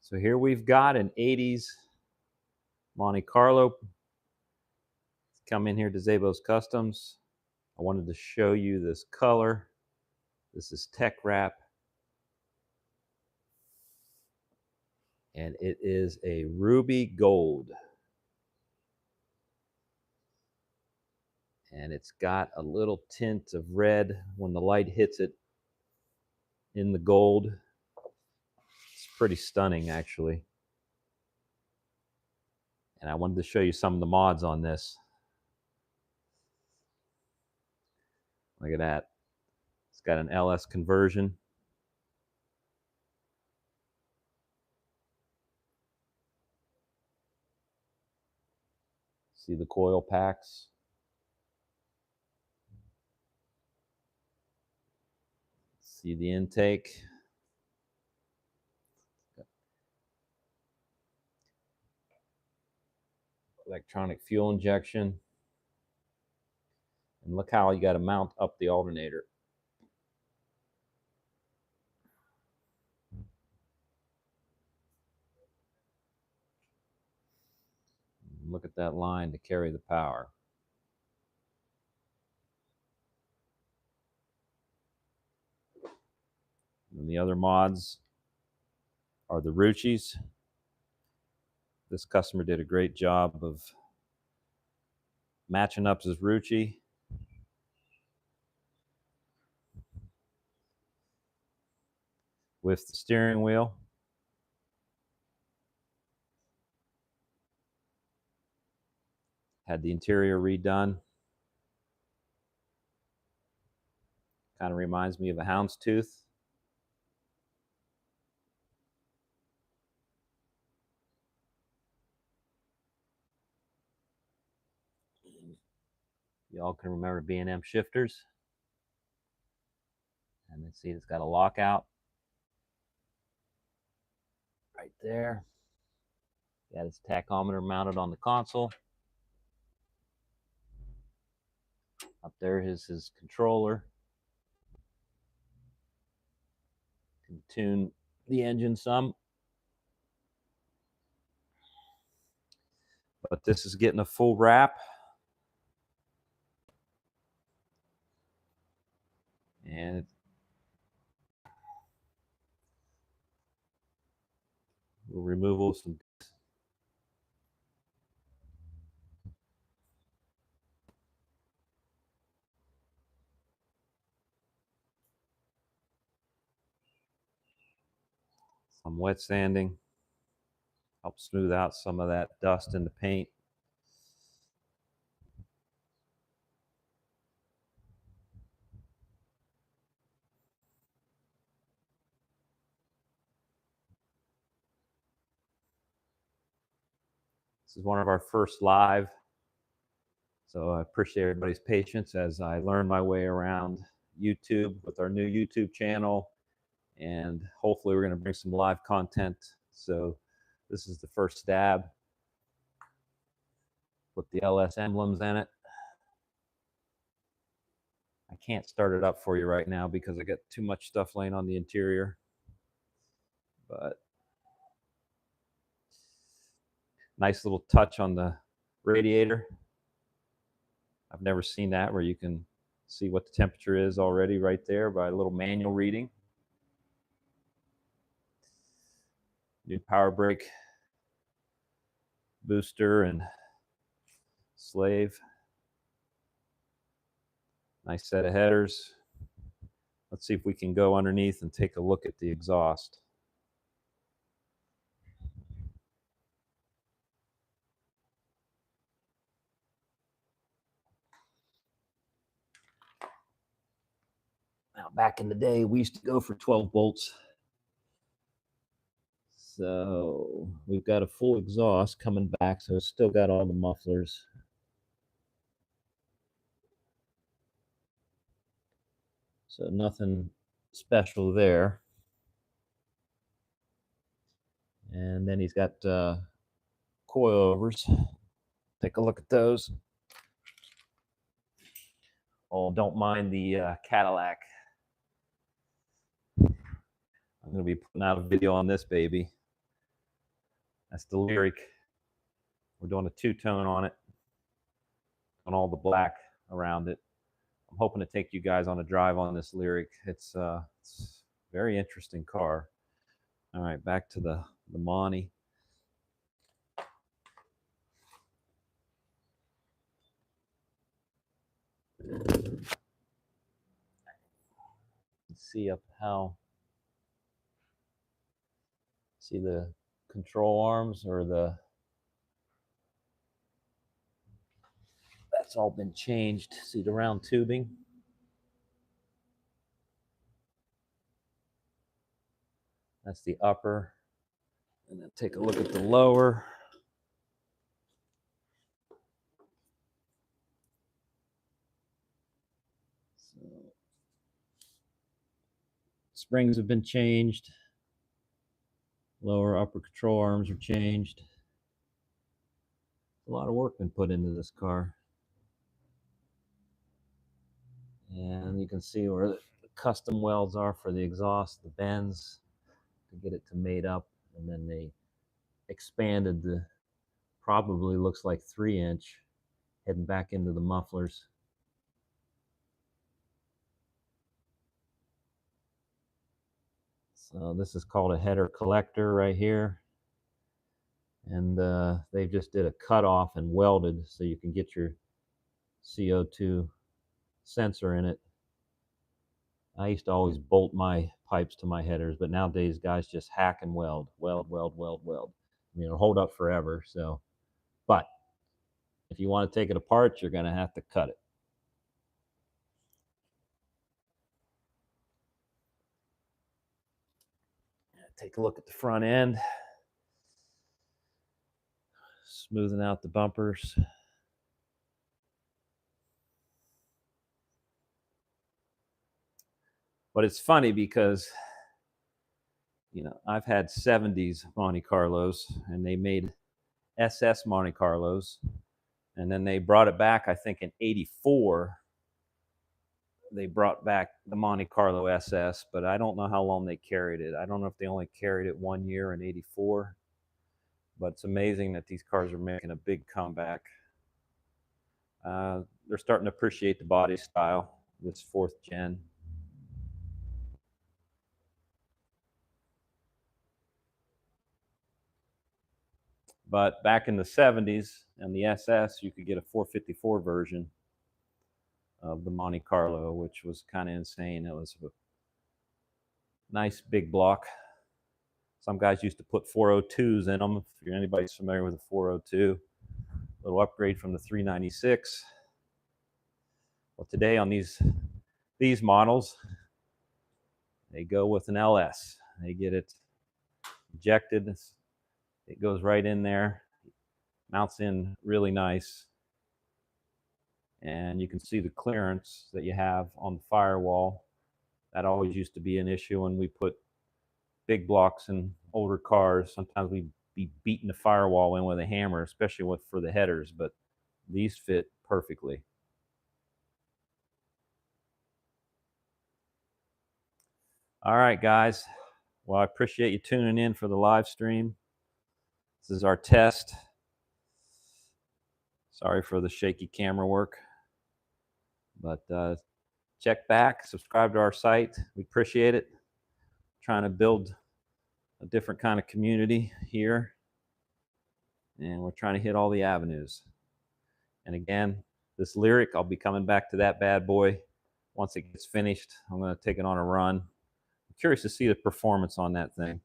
So here we've got an 80s Monty Carlo. Come in here to Zabos Customs. I wanted to show you this color. This is tech wrap. And it is a ruby gold. And it's got a little tint of red when the light hits it in the gold. It's pretty stunning, actually. And I wanted to show you some of the mods on this. Look at that. It's got an LS conversion. See the coil packs. See the intake. Electronic fuel injection. And look how you got to mount up the alternator. Look at that line to carry the power. And the other mods are the Ruchis. This customer did a great job of matching up his Ruchi. With the steering wheel. Had the interior redone. Kind of reminds me of a houndstooth. Y'all can remember B&M shifters. And then see it's got a lockout right there. Got his tachometer mounted on the console. Up there is his controller. Can tune the engine some. But this is getting a full wrap. And we'll remove some. Some wet sanding. Help smooth out some of that dust in the paint. This is one of our first live, so I appreciate everybody's patience as I learn my way around YouTube with our new YouTube channel, and hopefully we're going to bring some live content. So this is the first stab. Put the LS emblems in it. I can't start it up for you right now because I got too much stuff laying on the interior, but nice little touch on the radiator. I've never seen that, where you can see what the temperature is already right there by a little manual reading. New power brake booster and slave. Nice set of headers. Let's see if we can go underneath and take a look at the exhaust. Now, back in the day, we used to go for 12 bolts. So we've got a full exhaust coming back, so it's still got all the mufflers. So nothing special there. And then he's got coilovers. Take a look at those. Oh, don't mind the Cadillac. I'm going to be putting out a video on this baby. That's the Lyric. We're doing a two-tone on it, on all the black around it. I'm hoping to take you guys on a drive on this Lyric. It's a very interesting car. All right, back to the Monty. See up how, see the control arms, or that's all been changed. See the round tubing. That's the upper. And then take a look at the lower. So, springs have been changed. Lower, upper control arms are changed. A lot of work been put into this car. And you can see where the custom welds are for the exhaust, the bends, to get it to mate up. And then they expanded the, probably looks like 3-inch, heading back into the mufflers. So this is called a header collector right here. And they just did a cutoff and welded so you can get your CO2 sensor in it. I used to always bolt my pipes to my headers, but nowadays guys just hack and weld. I mean, it'll hold up forever. So, but if you want to take it apart, you're going to have to cut it. Take a look at the front end. Smoothing out the bumpers. But it's funny because, you know, I've had 70s Monte Carlos, and they made SS Monte Carlos, and then they brought it back, I think in 84. They brought back the Monte Carlo SS, but I don't know how long they carried it. I don't know if they only carried it 1 year in 84, but it's amazing that these cars are making a big comeback. They're starting to appreciate the body style, this 4th gen. But back in the 70s and the SS, you could get a 454 version of the Monte Carlo, which was kind of insane. It was a nice big block. Some guys used to put 402s in them. If anybody's familiar with a 402, a little upgrade from the 396. Well, today on these models, they go with an LS. They get it injected. It goes right in there, mounts in really nice. And you can see the clearance that you have on the firewall. That always used to be an issue when we put big blocks in older cars. Sometimes we'd be beating the firewall in with a hammer, especially for the headers, but these fit perfectly. All right, guys. Well, I appreciate you tuning in for the live stream. This is our test. Sorry for the shaky camera work, but check back, subscribe to our site. We appreciate it. Trying to build a different kind of community here, and we're trying to hit all the avenues. And again, this Lyric, I'll be coming back to that bad boy once it gets finished. I'm going to take it on a run. I'm curious to see the performance on that thing.